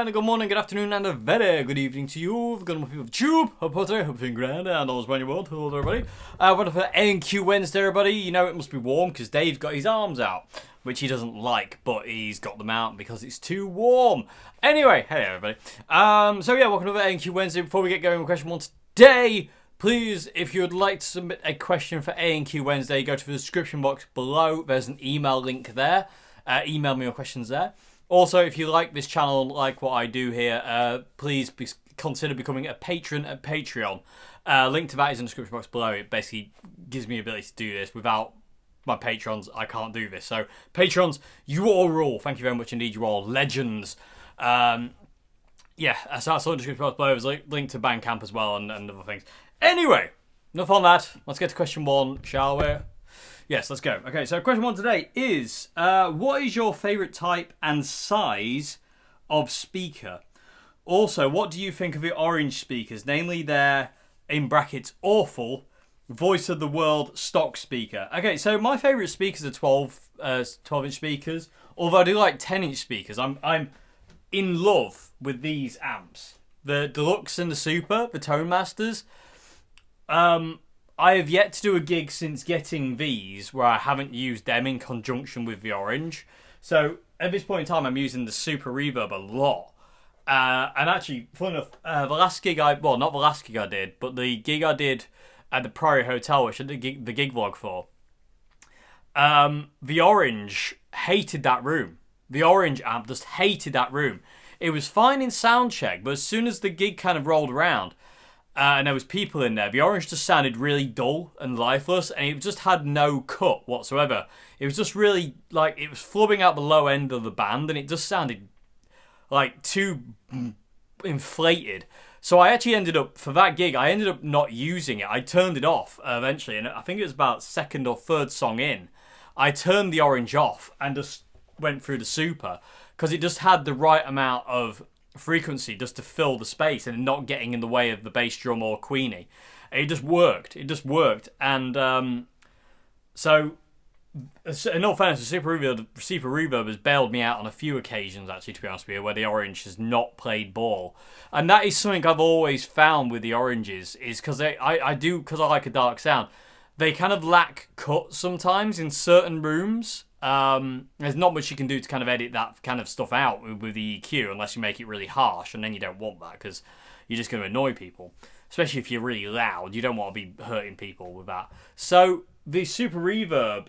and a good morning, good afternoon, and a very good evening to you. Good morning, people of Tube. Hope you're feeling grand, and all's well in your world. Hello, everybody. What for A&Q Wednesday, everybody? You know it must be warm because Dave's got his arms out, which he doesn't like, but he's got them out because it's too warm. Anyway, hey everybody. So yeah, welcome to A&Q Wednesday. Before we get going with question one today, please, if you would like to submit a question for A&Q Wednesday, go to the description box below. There's an email link there. Email me your questions there. Also, if you like this channel and like what I do here, please consider becoming a patron at Patreon. Link to that is in the description box below. It basically gives me the ability to do this without my patrons, I can't do this. So, patrons, you all rule. Thank you very much indeed. You are legends. Yeah, so that's all the description below. There's a link to Bandcamp as well and other things. Anyway, enough on that. Let's get to question 1, shall we? Yes, let's go. Okay, so question 1 today is, what is your favourite type and size of speaker? Also, what do you think of the orange speakers? Namely their, in brackets, awful, voice of the world stock speaker. Okay, so my favourite speakers are 12-inch speakers. Although I do like 10-inch speakers. I'm in love with these amps. The Deluxe and the Super, the Tone Masters. I have yet to do a gig since getting these where I haven't used them in conjunction with the orange. So at this point in time, I'm using the Super Reverb a lot. And actually, fun enough, the last gig not the last gig I did, but the gig I did at the Prairie Hotel, which I did the gig vlog for, the orange hated that room. The orange amp just hated that room. It was fine in sound check, but as soon as the gig kind of rolled around, and there was people in there, the orange just sounded really dull and lifeless, and it just had no cut whatsoever. It was just really, like, it was flubbing out the low end of the band, and it just sounded, like, too inflated. So I actually ended up, for that gig, I ended up not using it. I turned it off eventually, and I think it was about second or third song in. I turned the orange off and just went through the Super, because it just had the right amount of frequency just to fill the space and not getting in the way of the bass drum or Queenie. It just worked. And so in all fairness, the Super Reverb has bailed me out on a few occasions, actually, to be honest with you, where the orange has not played ball. And that is something I've always found with the oranges, is because because I like a dark sound, they kind of lack cut sometimes in certain rooms. There's not much you can do to kind of edit that kind of stuff out with the EQ unless you make it really harsh, and then you don't want that because you're just going to annoy people, especially if you're really loud. You don't want to be hurting people with that. So the Super Reverb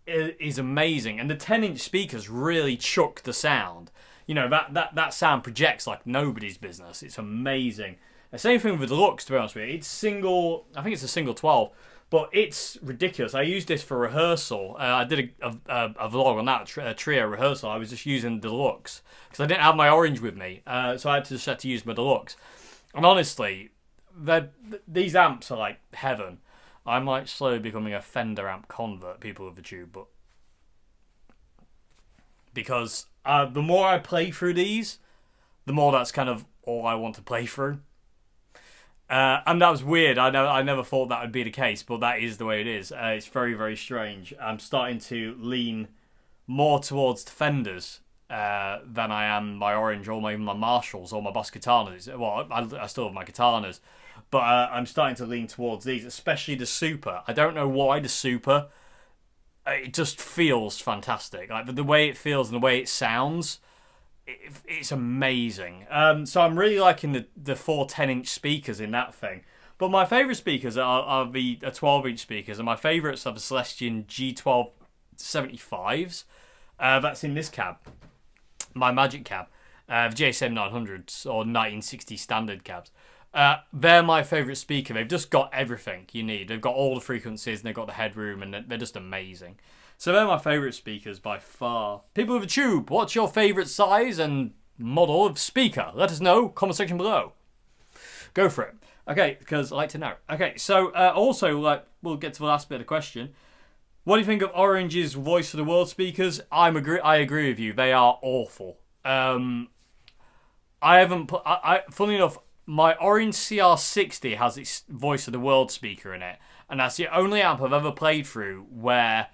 is amazing, and the 10-inch speakers really chuck the sound. You know, that sound projects like nobody's business. It's amazing. The same thing with the Deluxe, to be honest with you. It's single, I think it's a single 12. But it's ridiculous. I used this for rehearsal. I did a vlog on that, a trio rehearsal. I was just using the Deluxe because I didn't have my orange with me. So I had to use my Deluxe. And honestly, these amps are like heaven. I'm like slowly becoming a Fender amp convert, people of the tube. But because the more I play through these, the more that's kind of all I want to play through. And that was weird. I never thought that would be the case, but that is the way it is. It's very, very strange. I'm starting to lean more towards the Fenders than I am my Orange or my Marshalls or my Boss Katanas. Well, I still have my Katanas, but I'm starting to lean towards these, especially the Super. I don't know why the Super. It just feels fantastic. Like the way it feels and the way it sounds. It's amazing. So I'm really liking the 4 10-inch speakers in that thing. But my favourite speakers are the 12-inch speakers, and my favourites are the Celestion G1275s. That's in this cab, my Magic cab, the JSM 900s or 1960 standard cabs. They're my favourite speaker. They've just got everything you need. They've got all the frequencies and they've got the headroom, and they're just amazing. So they're my favourite speakers by far. People with a tube, what's your favourite size and model of speaker? Let us know, comment section below. Go for it. Okay, because I like to know. Okay, so also, we'll get to the last bit of the question. What do you think of Orange's Voice of the World speakers? I agree with you. They are awful. I haven't put... Funnily enough, my Orange CR60 has its Voice of the World speaker in it. And that's the only amp I've ever played through where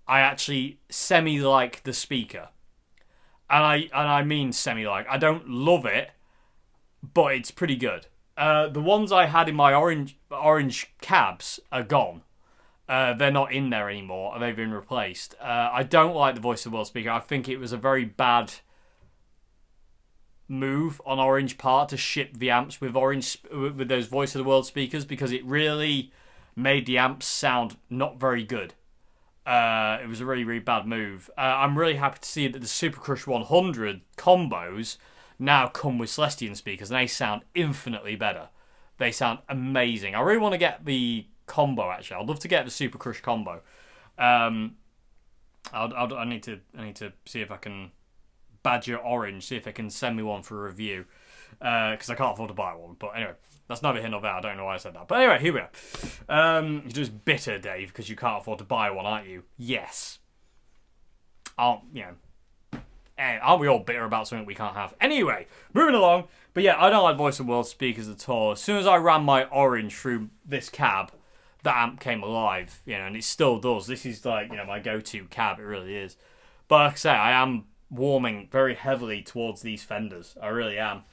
I actually semi-like the speaker. And I mean semi-like. I don't love it, but it's pretty good. The ones I had in my orange cabs are gone. They're not in there anymore. They've been replaced. I don't like the Voice of the World speaker. I think it was a very bad move on Orange part to ship the amps with those Voice of the World speakers, because it really made the amps sound not very good. It was a really, really bad move. I'm really happy to see that the Super Crush 100 combos now come with Celestion speakers, and they sound infinitely better. They sound amazing. I really want to get the combo, actually. I'd love to get the Super Crush combo. I need to see if I can badger Orange, see if they can send me one for a review, because I can't afford to buy one. But anyway, that's neither here nor there. I don't know why I said that. But anyway, here we are. You're just bitter, Dave, because you can't afford to buy one, aren't you? Yes. Aren't we all bitter about something we can't have? Anyway, moving along. But yeah, I don't like voice of the world speakers at all. As soon as I ran my Orange through this cab, that amp came alive, and it still does. This is like, my go-to cab. It really is. But like I say, I am warming very heavily towards these Fenders. I really am.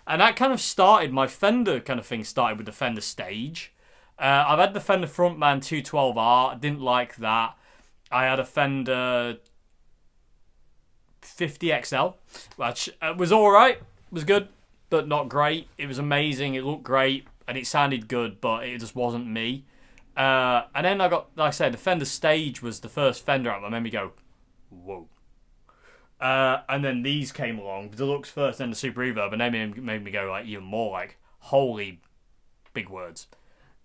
And that kind of started, my Fender kind of thing started with the Fender Stage. I've had the Fender Frontman 212R. I didn't like that. I had a Fender 50XL, which was alright. Was good, but not great. It was amazing. It looked great. And it sounded good, but it just wasn't me. And then I got, like I said, the Fender Stage was the first Fender amp that made me go, whoa. And then these came along, the Deluxe first, then the Super Reverb, and they made me go like even more like, holy big words.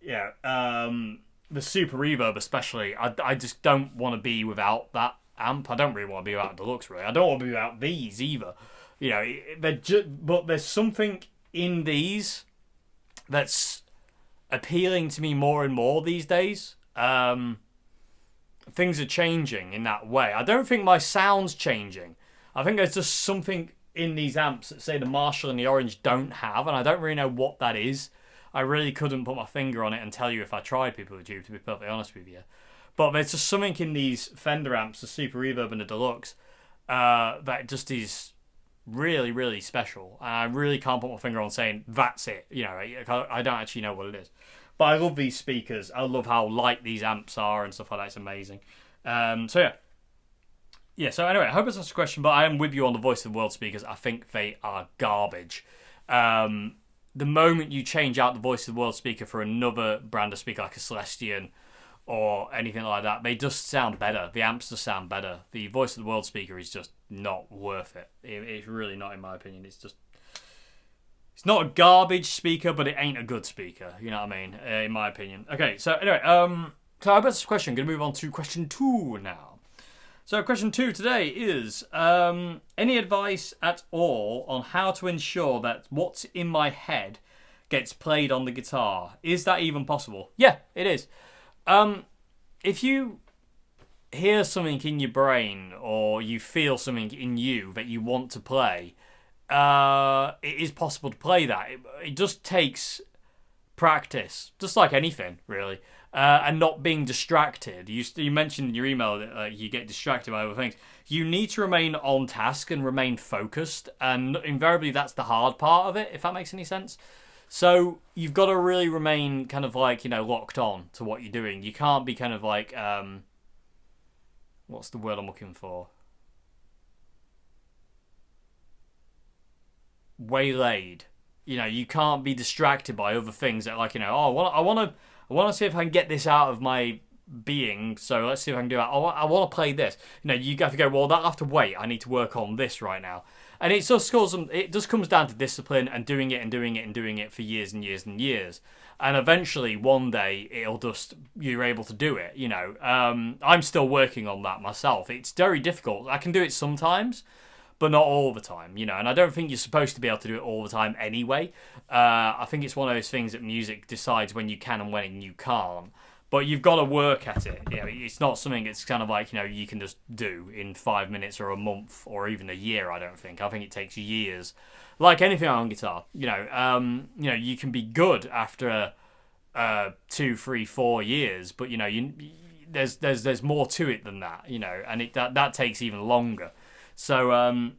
Yeah, the Super Reverb especially, I just don't want to be without that amp. I don't really want to be without Deluxe, really. I don't want to be without these either. But there's something in these that's appealing to me more and more these days. Things are changing in that way. I don't think my sound's changing. I think there's just something in these amps that, say, the Marshall and the Orange don't have, and I don't really know what that is. I really couldn't put my finger on it and tell you if I tried People with Tube, to be perfectly honest with you. But there's just something in these Fender amps, the Super Reverb and the Deluxe, that just is really, really special. And I really can't put my finger on saying, that's it. I don't actually know what it is. But I love these speakers. I love how light these amps are and stuff like that. It's amazing. So yeah. Yeah, so anyway, I hope it's not a question, but I am with you on the Voice of the World speakers. I think they are garbage. The moment you change out the Voice of the World speaker for another brand of speaker, like a Celestion or anything like that, they just sound better. The amps just sound better. The Voice of the World speaker is just not worth it. It's really not, in my opinion. It's not a garbage speaker, but it ain't a good speaker. You know what I mean? In my opinion. Okay, so anyway, so I bet this question. I'm going to move on to question 2 now. So question 2 today is, any advice at all on how to ensure that what's in my head gets played on the guitar? Is that even possible? Yeah, it is. If you hear something in your brain or you feel something in you that you want to play, it is possible to play that. It just takes practice, just like anything, really. And not being distracted. You mentioned in your email that you get distracted by other things. You need to remain on task and remain focused, and invariably that's the hard part of it, if that makes any sense. So you've got to really remain kind of like, locked on to what you're doing. You can't be kind of like, what's the word I'm looking for? Waylaid. You can't be distracted by other things that, like, I want to see if I can get this out of my being, so let's see if I can do that. I want to play this. You have to go, well, that'll have to wait. I need to work on this right now. And it just comes down to discipline and doing it and doing it and doing it for years and years and years. And eventually, one day, you're able to do it, I'm still working on that myself. It's very difficult. I can do it sometimes, but not all the time, and I don't think you're supposed to be able to do it all the time anyway. I think it's one of those things that music decides when you can and when you can't. But you've got to work at it. It's not something that's kind of like, you can just do in 5 minutes or a month or even a year, I don't think. I think it takes years. Like anything on guitar, you can be good after 2, 3, 4 years, but, there's more to it than that, and that takes even longer. So,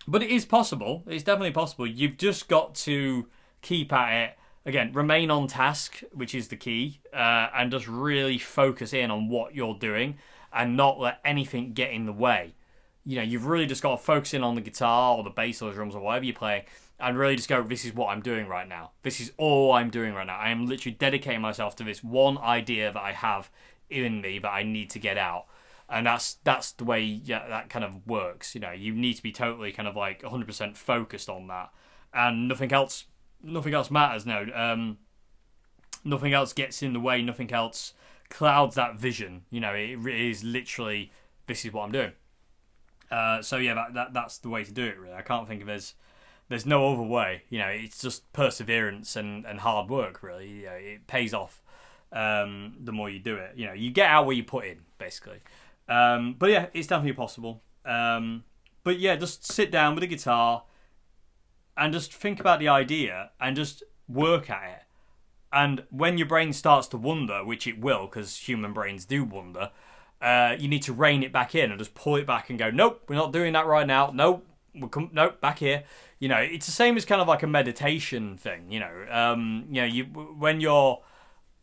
but it is possible. It's definitely possible. You've just got to keep at it. Again, remain on task, which is the key, and just really focus in on what you're doing and not let anything get in the way. You've really just got to focus in on the guitar or the bass or the drums or whatever you're playing and really just go, this is what I'm doing right now. This is all I'm doing right now. I am literally dedicating myself to this one idea that I have in me that I need to get out. And that's the way that kind of works. You need to be totally kind of like 100% focused on that, and nothing else matters now. Nothing else gets in the way. Nothing else clouds that vision. It is literally this is what I'm doing. So yeah, that's the way to do it, really. I can't think of there's no other way. You know, it's just perseverance and hard work, really. You know, it pays off the more you do it. You know, you get out what you put in, basically. But yeah, it's definitely possible. But yeah, just sit down with a guitar and just think about the idea and just work at it. And when your brain starts to wander, which it will, because human brains do wander, you need to rein it back in and just pull it back and go, nope, we're not doing that right now. Nope, nope, back here. You know, it's the same as kind of like a meditation thing. You know,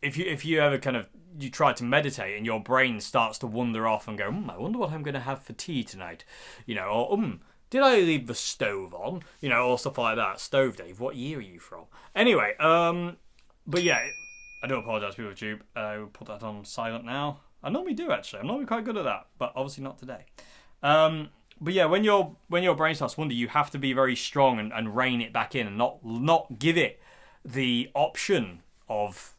if you ever kind of you try to meditate and your brain starts to wander off and go, I wonder what I'm going to have for tea tonight. You know, or did I leave the stove on? You know, or stuff like that. Stove Dave, what year are you from? Anyway, but yeah, I do apologise, people of YouTube. I will put that on silent now. I normally do, actually. I'm normally quite good at that, but obviously not today. But yeah, when your brain starts to wander, you have to be very strong and rein it back in and not give it the option of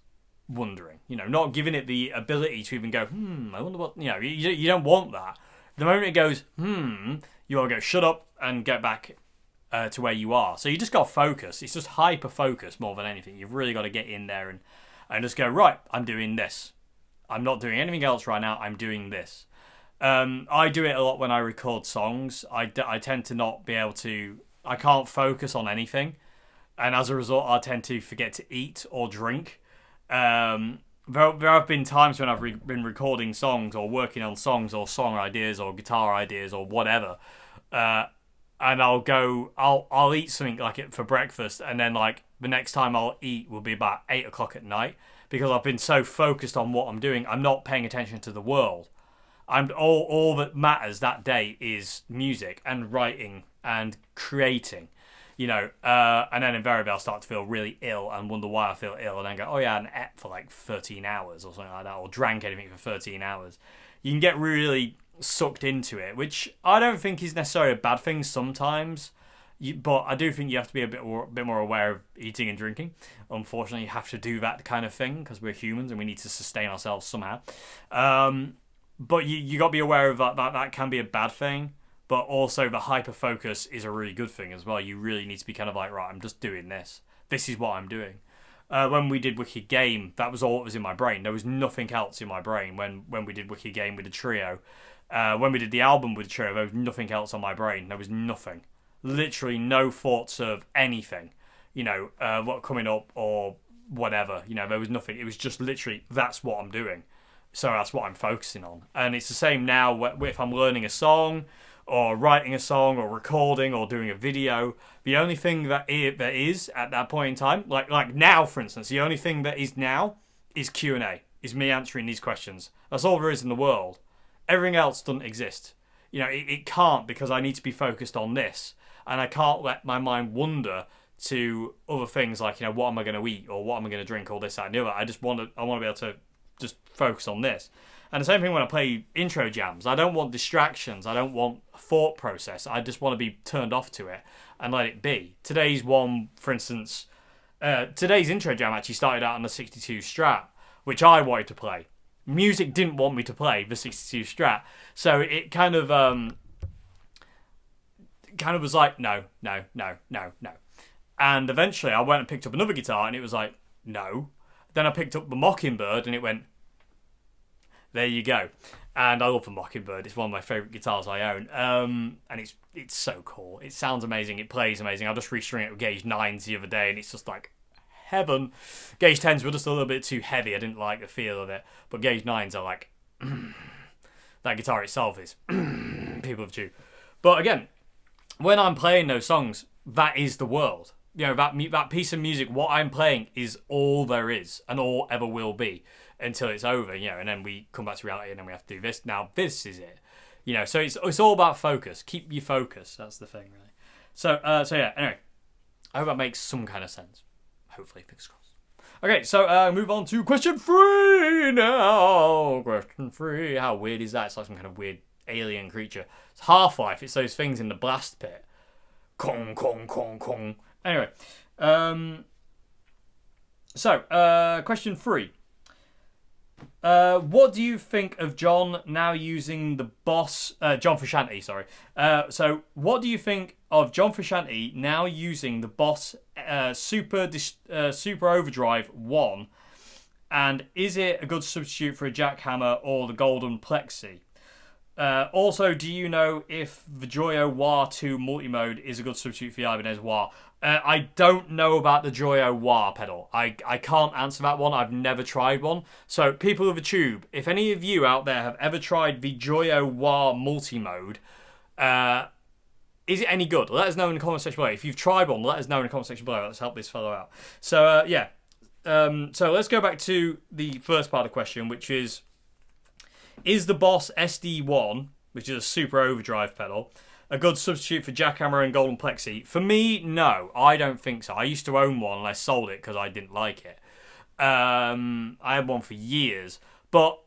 wondering. You know, not giving it the ability to even go, I wonder what, you know, you don't want that. The moment it goes, you want to go, shut up and get back to where you are. So you just got to focus. It's just hyper focus more than anything. You've really got to get in there and just go, right, I'm doing this. I'm not doing anything else right now. I'm doing this. I do it a lot when I record songs. I tend to not be able to, I can't focus on anything. And as a result, I tend to forget to eat or drink. There have been times when I've been recording songs or working on songs or song ideas or guitar ideas or whatever. And I'll eat something like it for breakfast. And then like the next time I'll eat will be about 8 o'clock at night. Because I've been so focused on what I'm doing, I'm not paying attention to the world. All that matters that day is music and writing and creating, you know. And then invariably I'll start to feel really ill and wonder why I feel ill, and then go, oh yeah, I hadn't ate for like 13 hours or something like that, or drank anything for 13 hours. You can get really sucked into it, which I don't think is necessarily a bad thing sometimes. But I do think you have to be a bit more aware of eating and drinking. Unfortunately, you have to do that kind of thing because we're humans and we need to sustain ourselves somehow. But you got to be aware of that can be a bad thing. But also the hyper focus is a really good thing as well. You really need to be kind of like, right, I'm just doing this. This is what I'm doing. When we did Wicked Game, that was all that was in my brain. There was nothing else in my brain when we did Wicked Game with the trio. When we did the album with the trio, there was nothing else on my brain. There was nothing. Literally no thoughts of anything, you know, what coming up or whatever, you know, there was nothing. It was just literally, that's what I'm doing. So that's what I'm focusing on. And it's the same now if I'm learning a song or writing a song or recording or doing a video. The only thing that is at that point in time, like now, for instance, the only thing that is now is Q&A, is me answering these questions. That's all there is in the world. Everything else doesn't exist. You know, it can't, because I need to be focused on this. And I can't let my mind wander to other things like, you know, what am I going to eat or what am I going to drink or this, that, and the other. I want to be able to just focus on this. And the same thing when I play intro jams. I don't want distractions. I don't want a thought process. I just want to be turned off to it and let it be. Today's one, for instance, today's intro jam actually started out on the 62 Strat, which I wanted to play. Music didn't want me to play the 62 Strat. So it kind of was like, no. And eventually I went and picked up another guitar and it was like, no. Then I picked up the Mockingbird and it went, there you go. And I love the Mockingbird. It's one of my favourite guitars I own. And it's so cool. It sounds amazing. It plays amazing. I just restring it with gauge 9s the other day and it's just like heaven. Gauge 10s were just a little bit too heavy. I didn't like the feel of it. But gauge 9s are like, that guitar itself is people of two. But again, when I'm playing those songs, that is the world. You know, that piece of music, what I'm playing is all there is and all ever will be until it's over, you know, and then we come back to reality and then we have to do this. Now, this is it. You know, so it's all about focus. Keep your focus. That's the thing, really. So yeah, anyway. I hope that makes some kind of sense. Hopefully, fingers crossed. Okay, so move on to question 3 now. Question 3. How weird is that? It's like some kind of weird alien creature. It's Half-Life. It's those things in the blast pit. Kong, kong, kong, kong. Anyway, so question 3. What do you think of John now using the Boss... John Frusciante, sorry. So, what do you think of John Frusciante now using the Boss Super Overdrive 1? And is it a good substitute for a jackhammer or the golden plexi? Also, do you know if the Joyo Wah 2 multi-mode is a good substitute for the Ibanez Wah? I don't know about the Joyo Wah pedal. I can't answer that one. I've never tried one. So, people of the tube, if any of you out there have ever tried the Joyo Wah multi-mode, is it any good? Let us know in the comment section below. If you've tried one, let us know in the comment section below. Let's help this fellow out. So, yeah. So, let's go back to the first part of the question, which is the Boss SD1, which is a super overdrive pedal, a good substitute for jackhammer and golden plexi? For me, no, I don't think so. I used to own one and I sold it because I didn't like it. I had one for years, but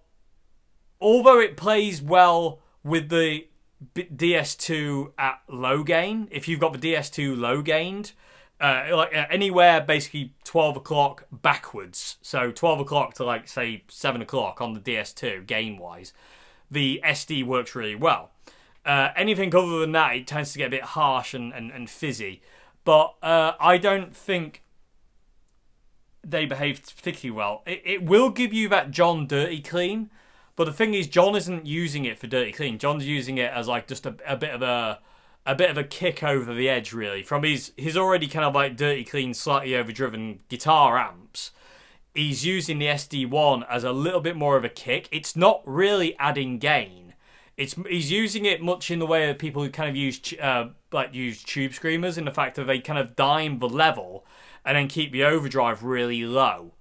although it plays well with the DS2 at low gain, if you've got the DS2 low gained, like anywhere basically 12 o'clock backwards, so 12 o'clock to like say 7 o'clock on the DS2 gain wise, the SD works really well. Anything other than that, it tends to get a bit harsh and fizzy, but I don't think they behave particularly well. It will give you that John dirty clean, but the thing is, John isn't using it for dirty clean. John's using it as like just a bit of a kick over the edge, really. From his already kind of like dirty clean, slightly overdriven guitar amps, he's using the SD1 as a little bit more of a kick. It's not really adding gain. He's using it much in the way of people who kind of use tube screamers, in the fact that they kind of dime the level and then keep the overdrive really low.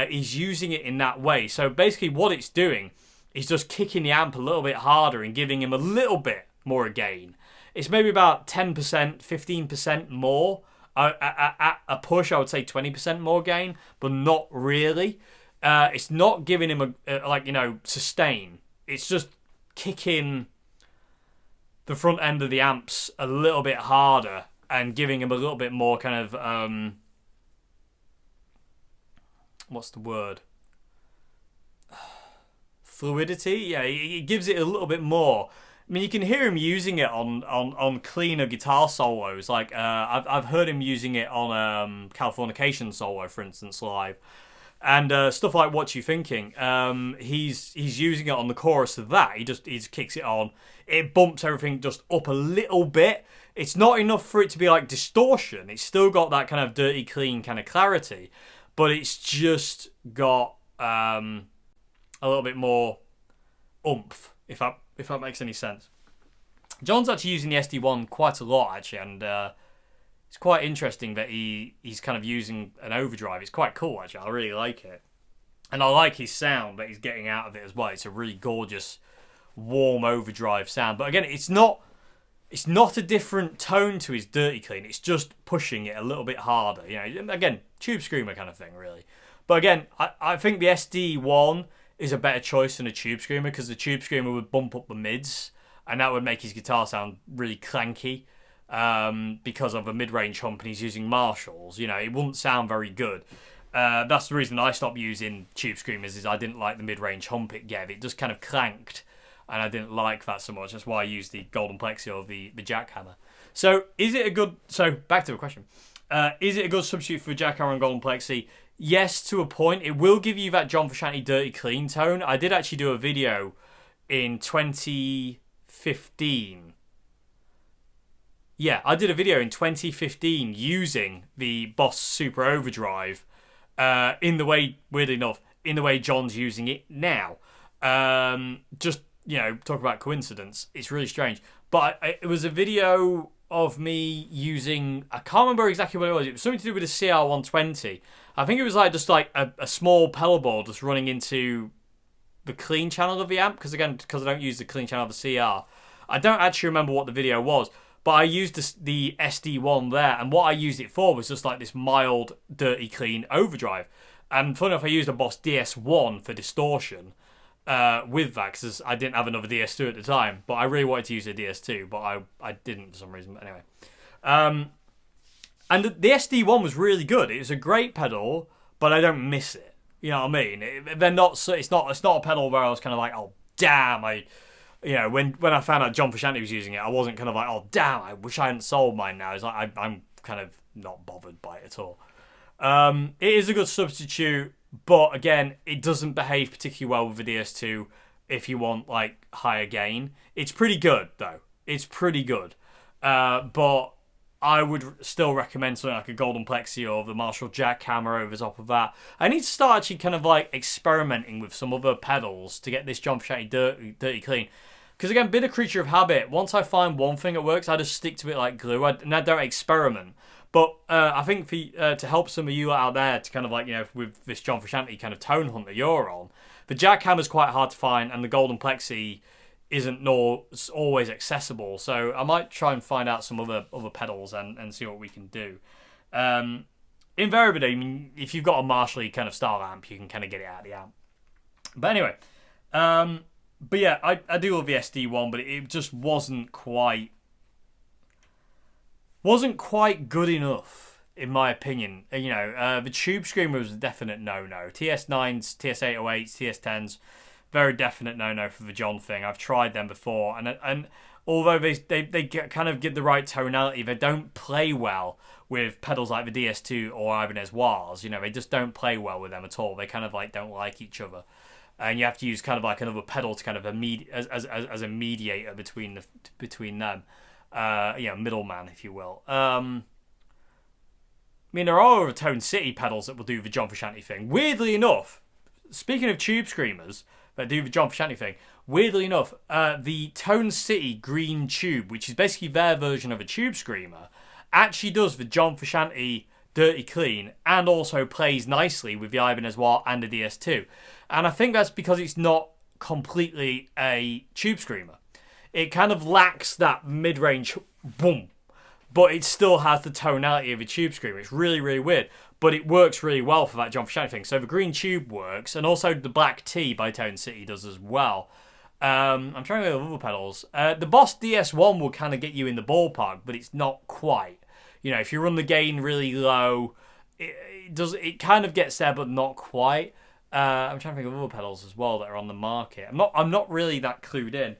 He's using it in that way. So basically what it's doing is just kicking the amp a little bit harder and giving him a little bit more gain. It's maybe about 10%, 15% more. At a push, I would say 20% more gain, but not really. It's not giving him sustain. It's just kicking the front end of the amps a little bit harder and giving him a little bit more kind of what's the word? Fluidity? Yeah, it gives it a little bit more. I mean, you can hear him using it on cleaner guitar solos. Like I've heard him using it on Californication solo, for instance, live, and stuff like "What You Thinking." He's using it on the chorus of that. He just kicks it on. It bumps everything just up a little bit. It's not enough for it to be like distortion. It's still got that kind of dirty, clean kind of clarity, but it's just got a little bit more oomph, if that makes any sense. John's actually using the SD1 quite a lot, actually, and it's quite interesting that he's kind of using an overdrive. It's quite cool, actually. I really like it. And I like his sound that he's getting out of it as well. It's a really gorgeous, warm overdrive sound. But again, it's not a different tone to his dirty clean. It's just pushing it a little bit harder. You know, again, tube screamer kind of thing, really. But again, I think the SD1 is a better choice than a tube screamer, because the tube screamer would bump up the mids and that would make his guitar sound really clanky because of a mid-range hump, and he's using Marshalls. You know, it wouldn't sound very good. That's the reason I stopped using tube screamers, is I didn't like the mid-range hump it gave. It just kind of clanked and I didn't like that so much. That's why I used the golden plexi or the jackhammer. So back to the question. Is it a good substitute for jackhammer and golden plexi? Yes, to a point. It will give you that John Frusciante dirty clean tone. I did actually do a video in 2015. Yeah, I did a video in 2015 using the Boss Super Overdrive in the way, weirdly enough, in the way John's using it now. Just, you know, talk about coincidence. It's really strange. But it was a video of me using, I can't remember exactly what it was. It was something to do with a CR120. I think it was just a small pedal board just running into the clean channel of the amp, because I don't use the clean channel of the CR. I don't actually remember what the video was, but I used the SD1 there, and what I used it for was just like this mild, dirty, clean overdrive. And funny enough, I used a Boss DS1 for distortion with that, because I didn't have another DS2 at the time, but I really wanted to use a DS2, but I didn't for some reason. But anyway. And the SD1 was really good. It was a great pedal, but I don't miss it. You know what I mean? They're not. It's not a pedal where I was kind of like, oh damn, you know, when I found out John Frusciante was using it, I wasn't kind of like, oh damn, I wish I hadn't sold mine now. It's like I'm kind of not bothered by it at all. It is a good substitute, but again, it doesn't behave particularly well with the DS2 if you want like higher gain. It's pretty good though. It's pretty good, but I would still recommend something like a Golden Plexi or the Marshall jackhammer over the top of that. I need to start actually kind of like experimenting with some other pedals to get this John Frusciante dirty clean. Because again, been a creature of habit. Once I find one thing that works, I just stick to it like glue. And I don't experiment. But I think for to help some of you out there to kind of like, you know, with this John Frusciante kind of tone hunt that you're on, the jackhammer's quite hard to find, and the Golden Plexi isn't always accessible. So I might try and find out some other pedals and see what we can do. Invariably, I mean, if you've got a Marshall kind of style amp, you can kind of get it out of the amp. But anyway, but yeah, I do love the SD1, but it just wasn't quite good enough, in my opinion. You know, the Tube Screamer was a definite no-no. TS9s, TS808s, TS10s, very definite no-no for the John thing. I've tried them before, and although they kind of get the right tonality, they don't play well with pedals like the DS2 or Ibanez Wahs. You know, they just don't play well with them at all. They kind of like don't like each other. And you have to use kind of like another pedal to kind of as a mediator between them, you know, middleman, if you will. I mean, there are other Tone City pedals that will do the John Frusciante thing. Weirdly enough, speaking of Tube Screamers that do the John Frusciante thing, weirdly enough, the Tone City Green Tube, which is basically their version of a Tube Screamer, actually does the John Frusciante dirty clean and also plays nicely with the Ibanez Wah and the DS2. And I think that's because it's not completely a Tube Screamer. It kind of lacks that mid-range boom, but it still has the tonality of a Tube Screamer. It's really, really weird, but it works really well for that John Frusciante thing. So the Green Tube works, and also the Black Tea by Tone City does as well. I'm trying to think of other pedals. The Boss DS1 will kind of get you in the ballpark, but it's not quite. You know, if you run the gain really low, it kind of gets there, but not quite. I'm trying to think of other pedals as well that are on the market. I'm not really that clued in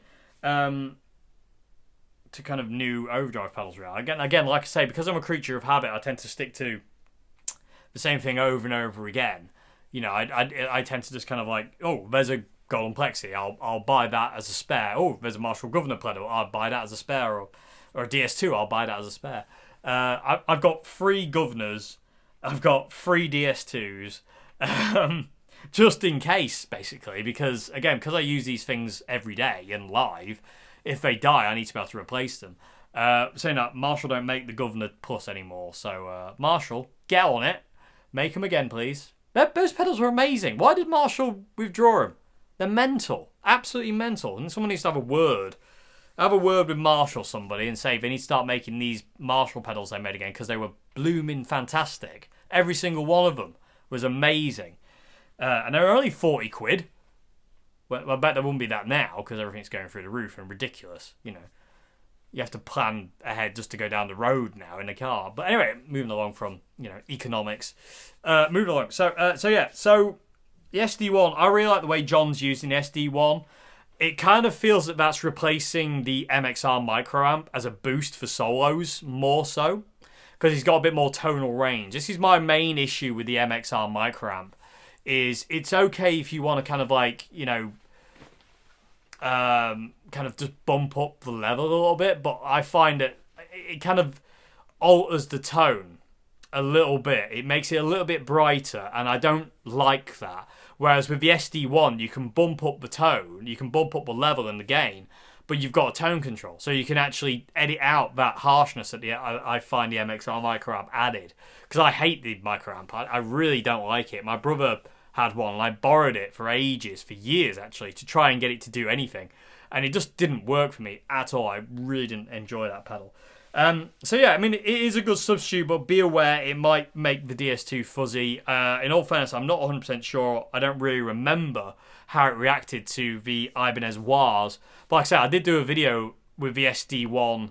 to kind of new overdrive pedals. Really, again, like I say, because I'm a creature of habit, I tend to stick to the same thing over and over again. You know, I tend to just kind of like, oh, there's a Golden Plexi, I'll buy that as a spare. Oh, there's a Marshall Governor pedal, I'll buy that as a spare, or a DS2, I'll buy that as a spare. I've got 3 Governors, I've got 3 DS2s, just in case, basically, because I use these things every day and live, if they die, I need to be able to replace them. Saying that, Marshall don't make the Governor Plus anymore, so Marshall, get on it, make them again, please. Those pedals were amazing. Why did Marshall withdraw them? They're mental, absolutely mental, and someone needs to have a word. Have a word with Marshall, somebody, and say they need to start making these Marshall pedals they made again, because they were blooming fantastic. Every single one of them was amazing. And they were only 40 quid. Well, I bet there wouldn't be that now, because everything's going through the roof and ridiculous. You know, you have to plan ahead just to go down the road now in a car. But anyway, moving along from, you know, economics. Moving along. So the SD1, I really like the way John's using the SD1. It kind of feels that that's replacing the MXR microamp as a boost for solos, more so, because he's got a bit more tonal range. This is my main issue with the MXR microamp, is it's okay if you want to kind of like, you know, kind of just bump up the level a little bit, but I find that it kind of alters the tone a little bit. It makes it a little bit brighter, and I don't like that. Whereas with the SD1, you can bump up the tone, you can bump up the level and the gain, but you've got a tone control. So you can actually edit out that harshness that I find the MXR microamp added. Because I hate the microamp. I really don't like it. My brother had one, and I borrowed it for ages, for years actually, to try and get it to do anything. And it just didn't work for me at all. I really didn't enjoy that pedal. So yeah, I mean, it is a good substitute, but be aware it might make the DS2 fuzzy. In all fairness, I'm not 100% sure. I don't really remember how it reacted to the Ibanez Wahs. But like I said, I did do a video with the SD1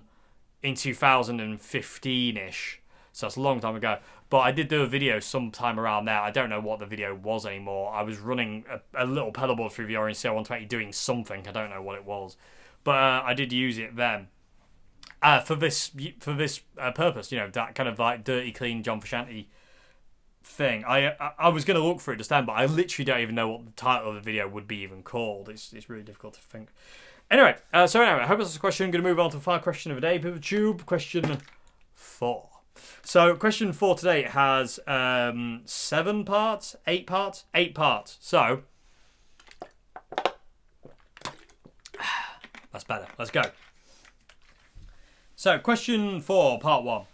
in 2015-ish. So that's a long time ago. But I did do a video sometime around there. I don't know what the video was anymore. I was running a little pedal board through the Aria ST120 doing something. I don't know what it was. But I did use it then. For this purpose, you know, that kind of like dirty, clean John Frusciante thing. I was going to look for it just then, but I literally don't even know what the title of the video would be even called. It's really difficult to think. Anyway, I hope that's a question. I'm going to move on to the final question of the day. PeaveyTube, question 4. So, question 4 today has 7 parts, 8 parts, 8 parts. So, that's better. Let's go. So, question 4, part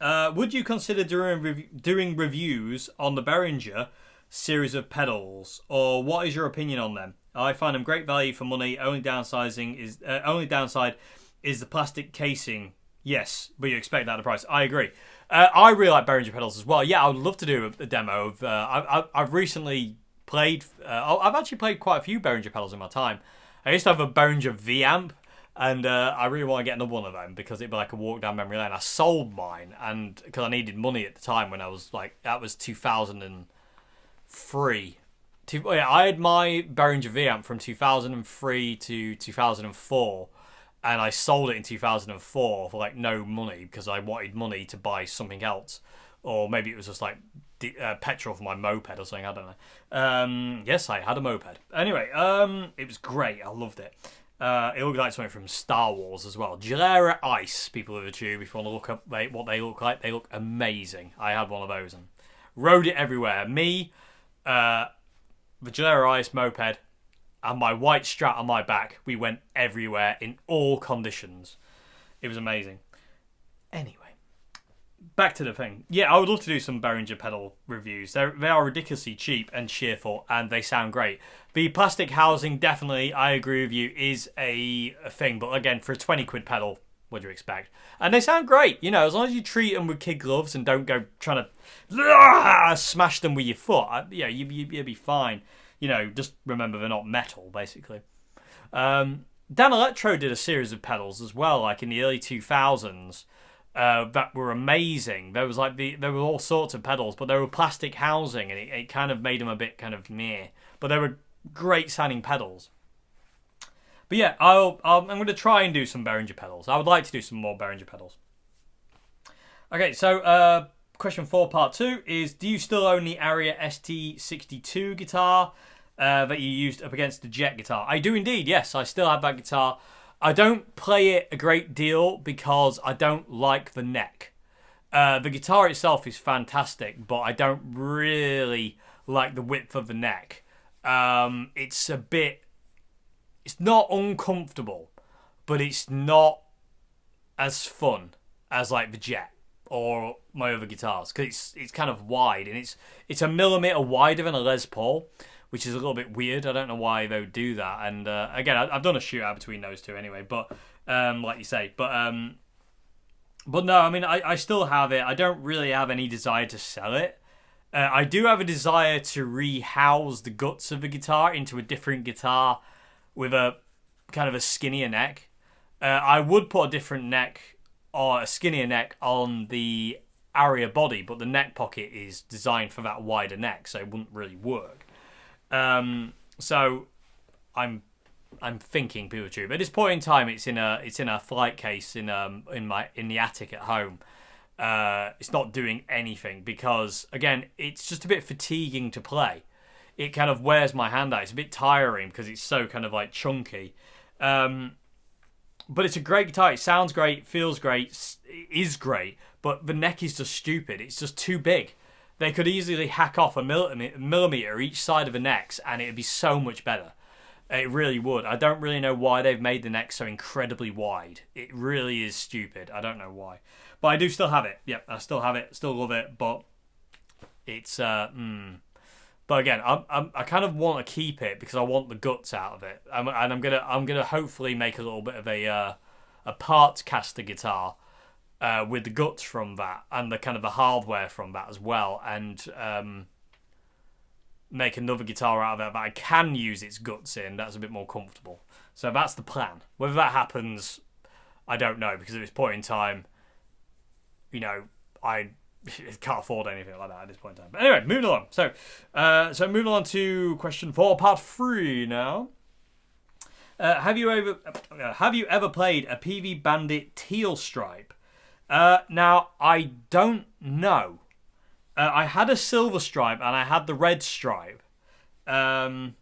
1. Would you consider doing reviews on the Behringer series of pedals, or what is your opinion on them? I find them great value for money. Only downside is the plastic casing. Yes, but you expect that at the price. I agree. I really like Behringer pedals as well. Yeah, I would love to do a demo of. I've recently played. I've actually played quite a few Behringer pedals in my time. I used to have a Behringer V amp, and I really want to get another one of them because it'd be like a walk down memory lane. I sold mine, and because I needed money at the time when I was like, that was 2003. I had my Behringer V amp from 2003 to 2004. And I sold it in 2004 for like no money because I wanted money to buy something else. Or maybe it was just like petrol for my moped or something, I don't know. Yes, I had a moped. Anyway, it was great, I loved it. It looked like something from Star Wars as well. Gilera Ice, people of the tube, if you want to look up what they look like. They look amazing. I had one of those and rode it everywhere. Me, the Gilera Ice moped, and my white Strat on my back, we went everywhere in all conditions. It was amazing. Anyway, back to the thing. Yeah, I would love to do some Behringer pedal reviews. They are ridiculously cheap and cheerful, and they sound great. The plastic housing, definitely, I agree with you, is a thing. But again, for a 20 quid pedal, what do you expect? And they sound great, you know, as long as you treat them with kid gloves and don't go trying to smash them with your foot. Yeah, you'll be fine. You know, just remember they're not metal, basically. Dan Electro did a series of pedals as well, like in the early 2000s, that were amazing. There were all sorts of pedals, but they were plastic housing, and it kind of made them a bit kind of meh. But they were great sounding pedals. But yeah, I'm going to try and do some Behringer pedals. I would like to do some more Behringer pedals. Okay, so question 4, part 2 is: do you still own the Aria ST62 guitar that you used up against the Jet guitar? I do indeed, yes. I still have that guitar. I don't play it a great deal because I don't like the neck. The guitar itself is fantastic, but I don't really like the width of the neck. It's not uncomfortable, but it's not as fun as like the Jet or my other guitars, because it's kind of wide, and it's a millimeter wider than a Les Paul, which is a little bit weird. I don't know why they would do that. And again, I've done a shootout between those two anyway, but like you say, but no, I mean, I still have it. I don't really have any desire to sell it. I do have a desire to rehouse the guts of the guitar into a different guitar with a kind of a skinnier neck. I would put a different neck or a skinnier neck on the Aria body, but the neck pocket is designed for that wider neck, so it wouldn't really work. So I'm thinking, PeaveyTube. At this point in time, it's in a flight case in the attic at home. It's not doing anything because, again, it's just a bit fatiguing to play. It kind of wears my hand out. It's a bit tiring because it's so kind of like chunky. But it's a great guitar. It sounds great, feels great, is great, but the neck is just stupid. It's just too big. They could easily hack off a millimeter each side of the necks, and it would be so much better. It really would. I don't really know why they've made the neck so incredibly wide. It really is stupid. I don't know why. But I do still have it. Yep, I still have it. Still love it, but it's But again, I kind of want to keep it because I want the guts out of it, and I'm gonna hopefully make a little bit of a parts caster guitar with the guts from that and the kind of the hardware from that as well, and make another guitar out of it that I can use its guts in. That's a bit more comfortable. So that's the plan. Whether that happens, I don't know, because at this point in time, you know, I can't afford anything like that at this point in time. But anyway, moving along. So moving on to question 4, part 3 now. Have you ever played a Peavey Bandit teal stripe? Now, I don't know. I had a silver stripe and I had the red stripe. The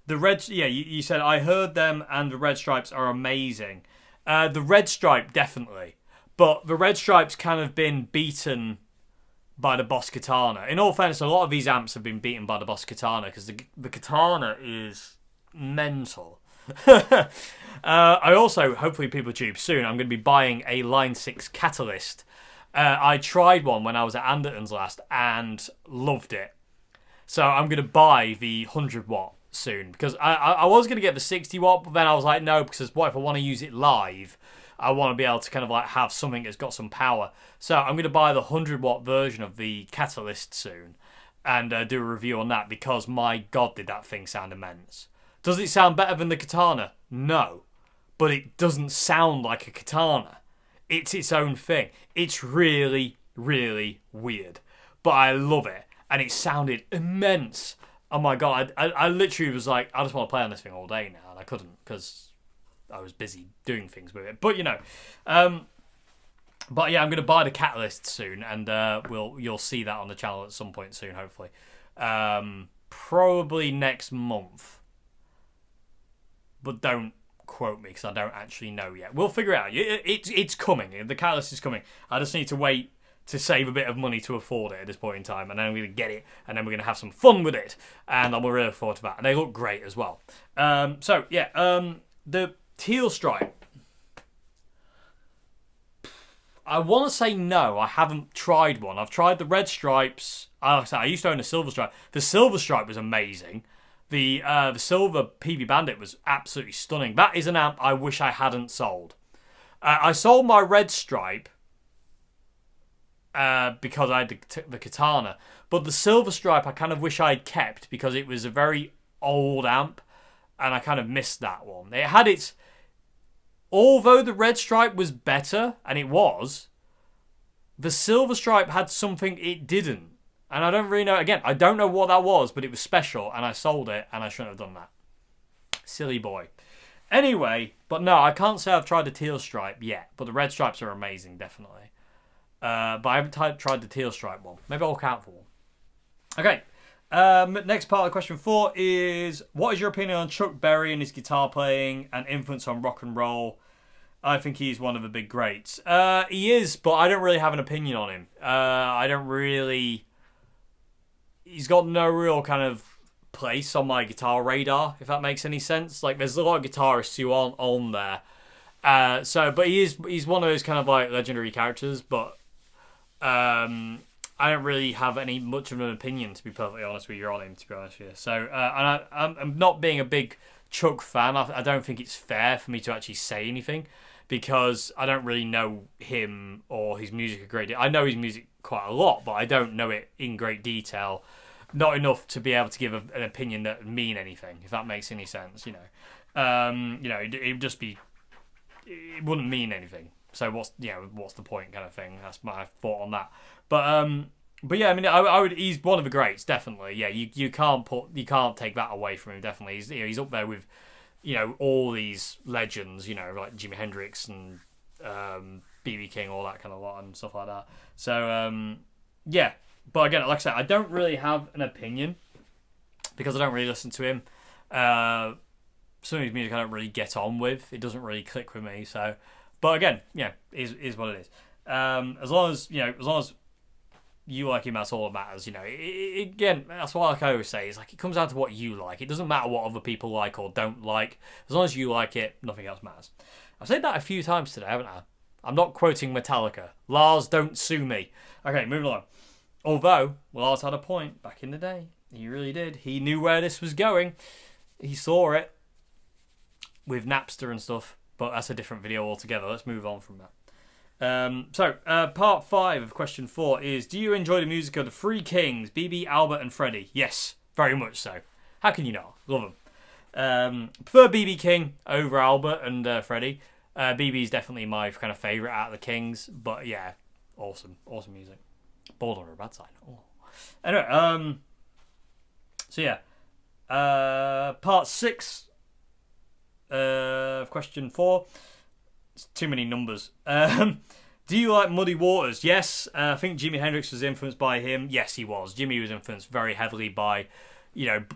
red, yeah, you said I heard them and the red stripes are amazing. The red stripe, definitely. But the red stripe's kind of been beaten by the Boss Katana. In all fairness, a lot of these amps have been beaten by the Boss Katana because the Katana is mental. I also, hopefully people tube soon, I'm going to be buying a Line 6 Catalyst. I tried one when I was at Anderton's last and loved it. So I'm going to buy the 100 watt soon because I was going to get the 60 watt, but then I was like, no, because what if I want to use it live? I want to be able to kind of like have something that's got some power. So I'm going to buy the 100 watt version of the Catalyst soon and do a review on that because my God, did that thing sound immense. Does it sound better than the Katana? No. But it doesn't sound like a Katana. It's its own thing. It's really, really weird. But I love it. And it sounded immense. Oh my God. I literally was like, I just want to play on this thing all day now. And I couldn't because I was busy doing things with it. But, you know. But yeah, I'm going to buy the Catalyst soon. And you'll see that on the channel at some point soon, hopefully. Probably next month. But don't quote me because I don't actually know yet. We'll figure it out. It's coming. The Catalyst is coming. I just need to wait to save a bit of money to afford it at this point in time, and then I'm going to get it, and then we're going to have some fun with it, and I'm really looking forward to that. And they look great as well. The teal stripe. I want to say no. I haven't tried one. I've tried the red stripes. Like I said, I used to own a silver stripe. The silver stripe was amazing. The silver Peavey Bandit was absolutely stunning. That is an amp I wish I hadn't sold. I sold my red stripe because I had the Katana. But the silver stripe I kind of wish I had kept because it was a very old amp and I kind of missed that one. It had its... Although the red stripe was better, and it was, the silver stripe had something it didn't. And I don't really know, again, I don't know what that was, but it was special, and I sold it, and I shouldn't have done that. Silly boy. Anyway, but no, I can't say I've tried the teal stripe yet, but the red stripes are amazing, definitely. But I haven't tried the teal stripe one. Maybe I'll count for one. Okay, next part of question 4 is, what is your opinion on Chuck Berry and his guitar playing and influence on rock and roll? I think he's one of the big greats. He is, but I don't really have an opinion on him. I don't really... He's got no real kind of place on my guitar radar, if that makes any sense. Like, there's a lot of guitarists who aren't on there. But he's one of those kind of like legendary characters, but I don't really have much of an opinion, to be perfectly honest with you, on him, to be honest with you. So, and I'm not being a big Chuck fan. I don't think it's fair for me to actually say anything because I don't really know him or his music a great deal. I know his music quite a lot, but I don't know it in great detail. Not enough to be able to give an opinion that would mean anything, if that makes any sense, you know. It would just be... It wouldn't mean anything. So what's the point, kind of thing. That's my thought on that. But yeah, I mean, I would. He's one of the greats, definitely. Yeah, you can't take that away from him. Definitely, he's up there with, all these legends. Like Jimi Hendrix and B.B. King, all that kind of lot and stuff like that. So yeah, but again, like I said, I don't really have an opinion because I don't really listen to him. Some of his music I don't really get on with. It doesn't really click with me. So, but again, is what it is. As long as you like him, that's all that matters. Again, that's what I always say. Is like it comes down to what you like. It doesn't matter what other people like or don't like. As long as you like it, nothing else matters. I've said that a few times today, haven't I? I'm not quoting Metallica. Lars, don't sue me. Okay, moving along. Although Lars had a point back in the day. He really did. He knew where this was going. He saw it with Napster and stuff. But that's a different video altogether. Let's move on from that. Part 5 of question 4 is, do you enjoy the music of the Three Kings, BB, Albert and Freddie? Yes, very much so. How can you not? Love them. Prefer BB King over Albert and Freddie. BB's definitely my kind of favourite out of the Kings, but yeah, awesome music. Bald on a bad side. Oh. Anyway, so yeah, part 6 of question 4. It's too many numbers. Do you like Muddy Waters? Yes, I think Jimi Hendrix was influenced by him. Yes, he was. Jimmy was influenced very heavily by,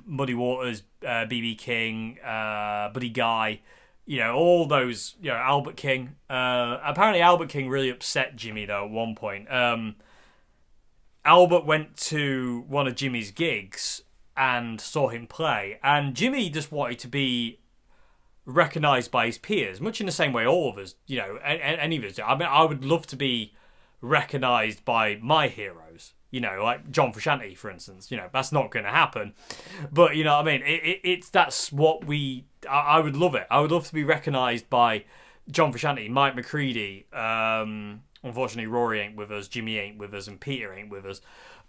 Muddy Waters, BB King, Buddy Guy, all those, Albert King. Apparently Albert King really upset Jimmy, though, at one point. Albert went to one of Jimmy's gigs and saw him play, and Jimmy just wanted to be recognised by his peers, much in the same way all of us, any of us do. I mean, I would love to be recognised by my heroes, like John Frusciante, for instance. That's not going to happen, but you know what I mean. That's what I would love it. I would love to be recognised by John Frusciante, Mike McCready. Unfortunately, Rory ain't with us, Jimmy ain't with us, and Peter ain't with us.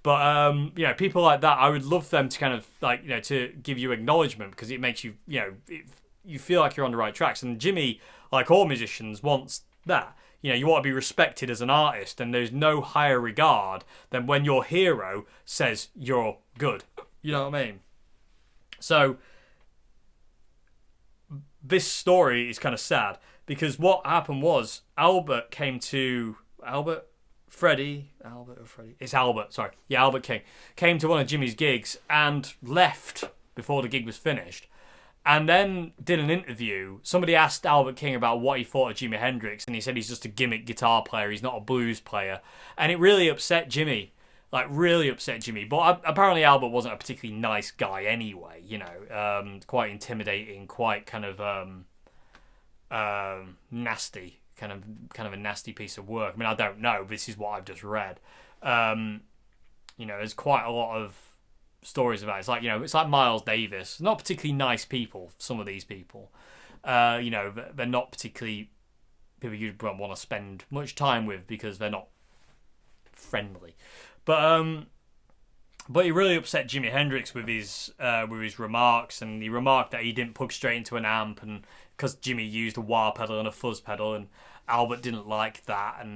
But people like that, I would love them to kind of to give you acknowledgement, because it makes you you feel like you're on the right tracks. And Jimmy, like all musicians, wants that. You want to be respected as an artist, and there's no higher regard than when your hero says you're good. You know what I mean? So this story is kind of sad, because what happened was Albert came to Freddie. It's Albert, sorry. Yeah, Albert King came to one of Jimmy's gigs and left before the gig was finished. And then did an interview. Somebody asked Albert King about what he thought of Jimi Hendrix, and he said he's just a gimmick guitar player. He's not a blues player. And it really upset Jimmy. But apparently Albert wasn't a particularly nice guy anyway, quite intimidating, quite kind of nasty, kind of a nasty piece of work. I mean, I don't know. This is what I've just read. There's quite a lot of stories about it. It's like Miles Davis. Not particularly nice people, some of these people. They're not particularly people you'd want to spend much time with, because they're not friendly. But he really upset Jimi Hendrix with his remarks, and he remarked that he didn't plug straight into an amp, and because Jimmy used a wah pedal and a fuzz pedal, and Albert didn't like that.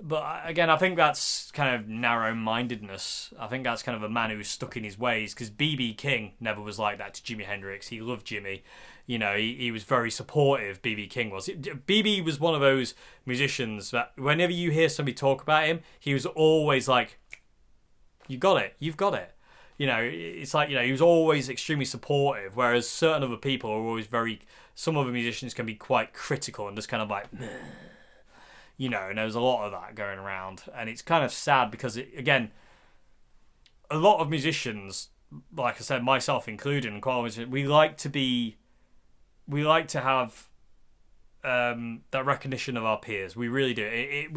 But again, I think that's kind of narrow-mindedness. I think that's kind of a man who's stuck in his ways, because BB King never was like that to Jimi Hendrix. He loved Jimmy. He was very supportive, BB King was. BB was one of those musicians that whenever you hear somebody talk about him, he was always like, you've got it. It's like, he was always extremely supportive, whereas certain other people are always some other musicians can be quite critical and just kind of like, meh. And there's a lot of that going around, and it's kind of sad, because again, a lot of musicians, like I said, myself included, and we like to have that recognition of our peers. We really do.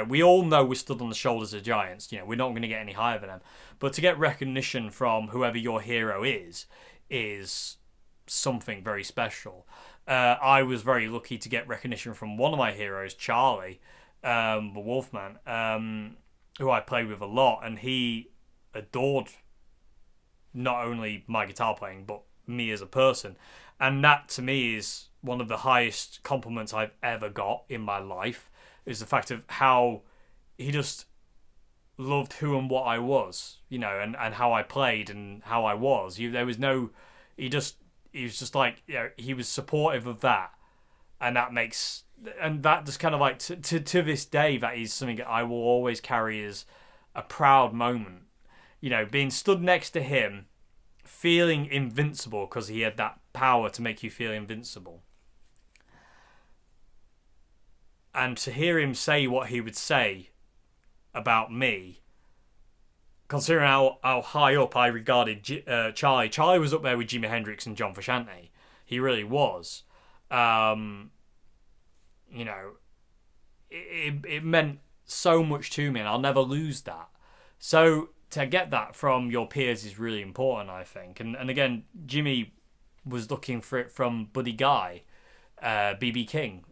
We all know we're stood on the shoulders of giants. We're not going to get any higher than them, but to get recognition from whoever your hero is something very special. I was very lucky to get recognition from one of my heroes, Charlie, the Wolfman, who I played with a lot, and he adored not only my guitar playing, but me as a person. And that, to me, is one of the highest compliments I've ever got in my life, is the fact of how he just loved who and what I was, and how I played and how I was. He was just like, he was supportive of that, and that just kind of like to this day, that is something that I will always carry as a proud moment. Being stood next to him, feeling invincible, because he had that power to make you feel invincible, and to hear him say what he would say about me, considering how high up I regarded Charlie. Charlie was up there with Jimi Hendrix and John Frusciante. He really was. It meant so much to me, and I'll never lose that. So to get that from your peers is really important, I think. And again, Jimmy was looking for it from Buddy Guy, BB King,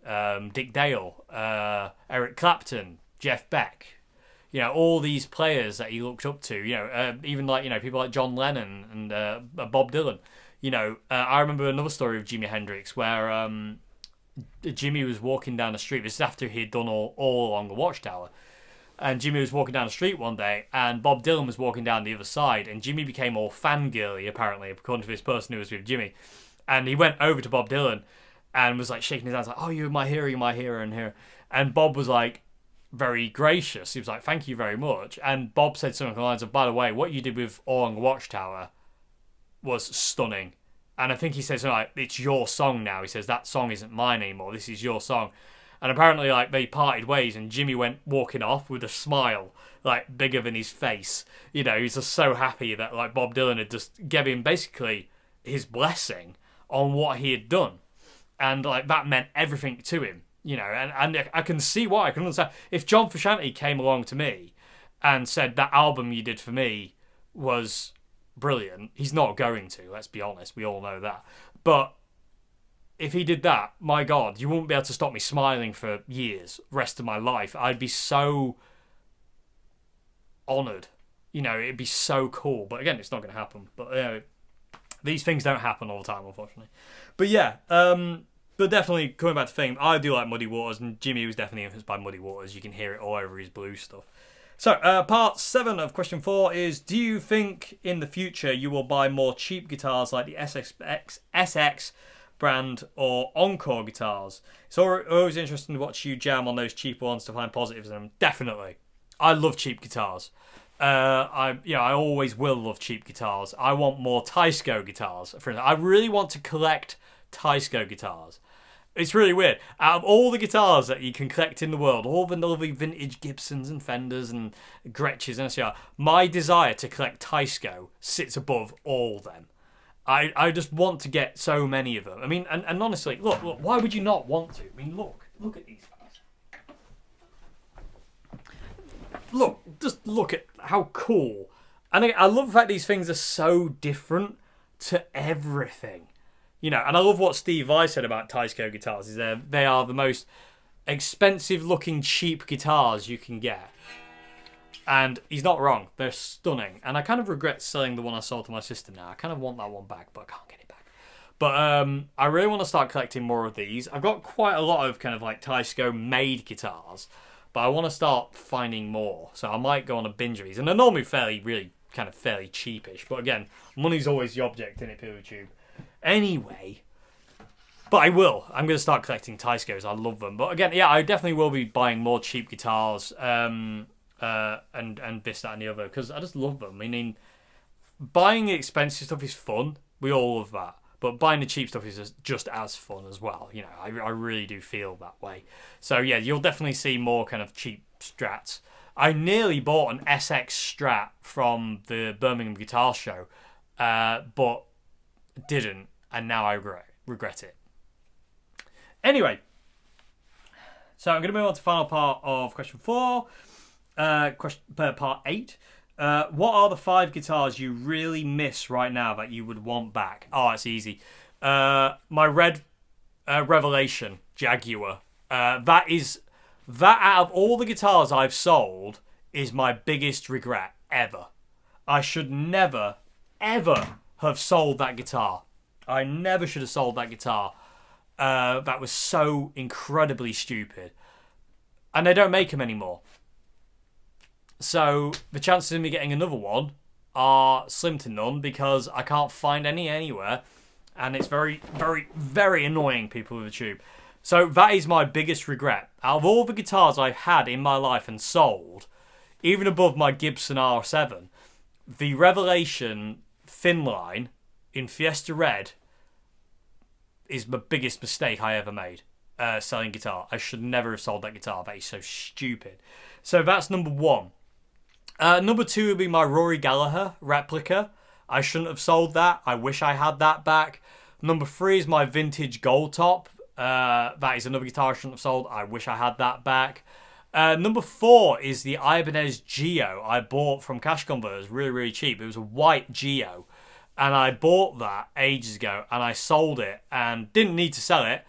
Dick Dale, Eric Clapton, Jeff Beck. All these players that he looked up to. Even like people like John Lennon and Bob Dylan. I remember another story of Jimi Hendrix where Jimmy was walking down the street. This is after he'd done all along the Watchtower. And Jimmy was walking down the street one day, and Bob Dylan was walking down the other side, and Jimmy became all fangirly, apparently, according to this person who was with Jimmy. And he went over to Bob Dylan and was like shaking his hands, like, "Oh, you're my hero, and here." And Bob was like very gracious. He was like, "Thank you very much." And Bob said something along the lines of, "By the way, what you did with All Along the Watchtower was stunning." And I think he says, like, "It's your song now." He says, "That song isn't mine anymore. This is your song." And apparently, like, they parted ways, and Jimmy went walking off with a smile, like, bigger than his face. You know, he's just so happy that, like, Bob Dylan had just given him basically his blessing on what he had done. And, like, that meant everything to him, you know. And I can see why. I can understand. If John Frusciante came along to me and said, "That album you did for me was brilliant," he's not going to, let's be honest. We all know that. But if he did that, my God, you wouldn't be able to stop me smiling for years, rest of my life. I'd be so honoured. You know, it'd be so cool. But again, it's not going to happen. But you know, these things don't happen all the time, unfortunately. But yeah, but definitely, coming back to Fame, I do like Muddy Waters, and Jimmy was definitely influenced by Muddy Waters. You can hear it all over his blues stuff. So, part 7 of question 4 is, do you think in the future you will buy more cheap guitars like the SX brand or Encore guitars? It's always interesting to watch you jam on those cheap ones to find positives in them. Definitely. I love cheap guitars. I always will love cheap guitars. I want more Teisco guitars. For instance, I really want to collect Teisco guitars. It's really weird. Out of all the guitars that you can collect in the world, all the lovely vintage Gibsons and Fenders and Gretsch's and SCR, my desire to collect Teisco sits above all them. I just want to get so many of them. I mean, and honestly, look, why would you not want to? I mean, look at these guys. Just look at how cool. And I love the fact these things are so different to everything. You know, and I love what Steve Vai said about Teisco guitars, is they are the most expensive looking cheap guitars you can get. And he's not wrong. They're stunning. And I kind of regret selling the one I sold to my sister now. I kind of want that one back, but I can't get it back. But I really want to start collecting more of these. I've got quite a lot of kind of like Teisco made guitars, but I want to start finding more. So I might go on a binge of these. And they're normally fairly cheapish. But again, money's always the object in it, PeaveyTube. Anyway, but I will. I'm going to start collecting Teiscos. I love them. But again, yeah, I definitely will be buying more cheap guitars. And this, that, and the other, because I just love them. I mean, buying the expensive stuff is fun. We all love that. But buying the cheap stuff is just as fun as well. You know, I really do feel that way. So yeah, you'll definitely see more kind of cheap Strats. I nearly bought an SX Strat from the Birmingham Guitar Show, but didn't, and now I regret it. Anyway, so I'm going to move on to the final part of question 4. Part 8. What are the 5 guitars you really miss right now that you would want back? Oh, it's easy. My Red Revelation Jaguar. That out of all the guitars I've sold is my biggest regret ever. I should never, ever have sold that guitar. I never should have sold that guitar. That was so incredibly stupid. And they don't make them anymore. So the chances of me getting another one are slim to none, because I can't find any anywhere. And it's very, very, very annoying, people with a tube. So that is my biggest regret. Out of all the guitars I've had in my life and sold, even above my Gibson R7, the Revelation Thin Line in Fiesta Red is the biggest mistake I ever made, selling guitar. I should never have sold that guitar. That is so stupid. So that's number 1. Number 2 would be my Rory Gallagher replica. I shouldn't have sold that. I wish I had that back. Number 3 is my vintage Gold Top. That is another guitar I shouldn't have sold. I wish I had that back. Number 4 is the Ibanez Geo I bought from Cash Converters, really, really cheap. It was a white Geo, and I bought that ages ago, and I sold it and didn't need to sell it.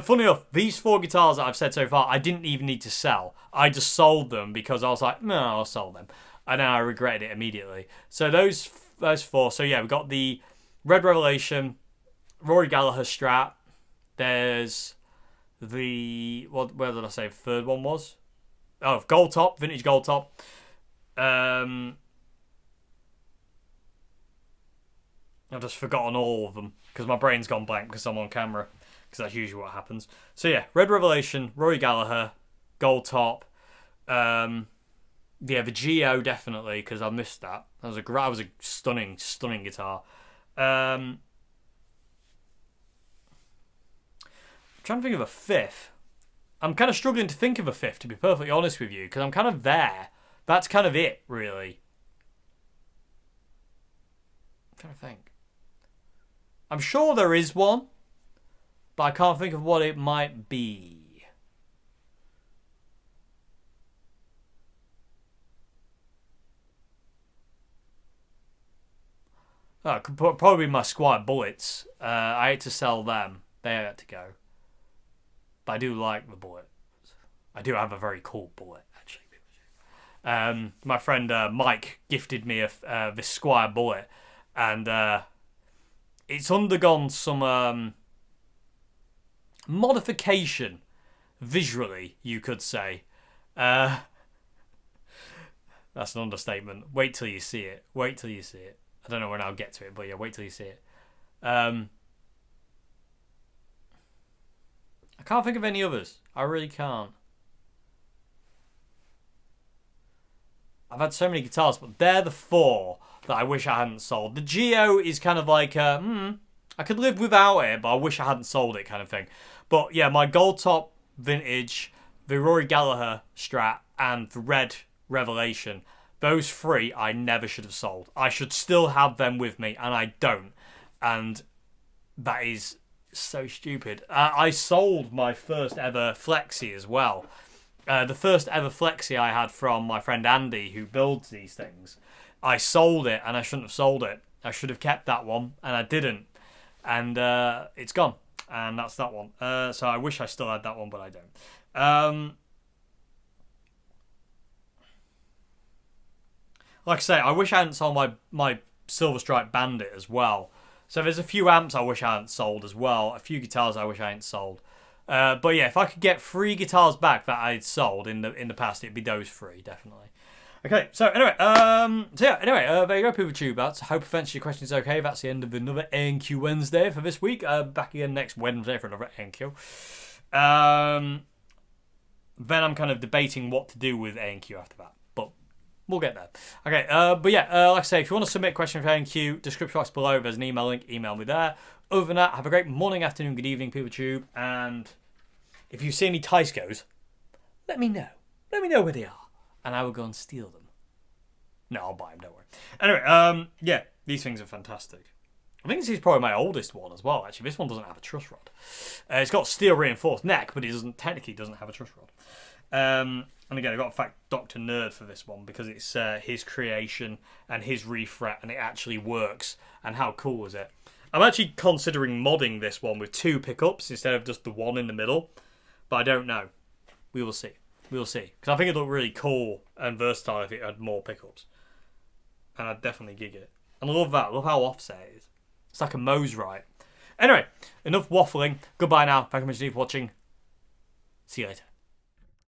Funny enough, these 4 guitars that I've said so far, I didn't even need to sell. I just sold them because I was like, no, I'll sell them. And then I regretted it immediately. So those 4. So yeah, we've got the Red Revelation, Rory Gallagher Strat. There's where did I say third one was? Oh, gold top, vintage gold top. I've just forgotten all of them because my brain's gone blank because I'm on camera, because that's usually what happens. So yeah, Red Revelation, Rory Gallagher, gold top. Yeah, the Geo definitely, because I missed that. That was a stunning guitar. I'm trying to think of a fifth. I'm kind of struggling to think of a fifth, to be perfectly honest with you, because I'm kind of there. That's kind of it, really. I'm trying to think. I'm sure there is one, but I can't think of what it might be. Oh, it could probably be my Squire Bullets. I had to sell them. They had to go. But I do like the bullet. I do have a very cool bullet, actually. My friend Mike gifted me this Squire Bullet, and it's undergone some modification visually, you could say. That's an understatement. Wait till you see it. Wait till you see it. I don't know when I'll get to it, but yeah, wait till you see it. I can't think of any others. I really can't. I've had so many guitars, but they're the four that I wish I hadn't sold. The Geo is kind of like, I could live without it, but I wish I hadn't sold it kind of thing. But yeah, my gold top vintage, the Rory Gallagher Strat, and the Red Revelation, those three I never should have sold. I should still have them with me, and I don't. And that is so stupid. I sold my first ever Flexi as well. The first ever Flexi I had from my friend Andy, who builds these things. I sold it, and I shouldn't have sold it. I should have kept that one, and I didn't. And it's gone. And that's that one. So I wish I still had that one, but I don't. Like I say, I wish I hadn't sold my Silver Stripe Bandit as well. So there's a few amps I wish I hadn't sold as well. A few guitars I wish I hadn't sold. But yeah, if I could get 3 guitars back that I'd sold in the past, it'd be those 3, definitely. Okay, so anyway, there you go, people tube. That's, I hope eventually your question is okay. That's the end of another A&Q Wednesday for this week. Back again next Wednesday for another A&Q. Then I'm kind of debating what to do with A&Q after that. We'll get there. Okay, but yeah, like I say, if you want to submit a question for A&Q, description box below, there's an email link, email me there. Other than that, have a great morning, afternoon, good evening, PeopleTube, and if you see any Tyscos, let me know. Let me know where they are, and I will go and steal them. No, I'll buy them, don't worry. Anyway, yeah, these things are fantastic. I think this is probably my oldest one as well, actually. This one doesn't have a truss rod. It's got steel reinforced neck, but it technically doesn't have a truss rod. And again, I got to thank Dr. Nerd for this one because it's his creation and his refret, and it actually works. And how cool is it? I'm actually considering modding this one with 2 pickups instead of just the one in the middle, but I don't know. We will see. We will see. Because I think it'd look really cool and versatile if it had more pickups. And I'd definitely gig it. And I love that. I love how offset it is. It's like a Mosrite. Anyway, enough waffling. Goodbye now. Thank you much for watching. See you later.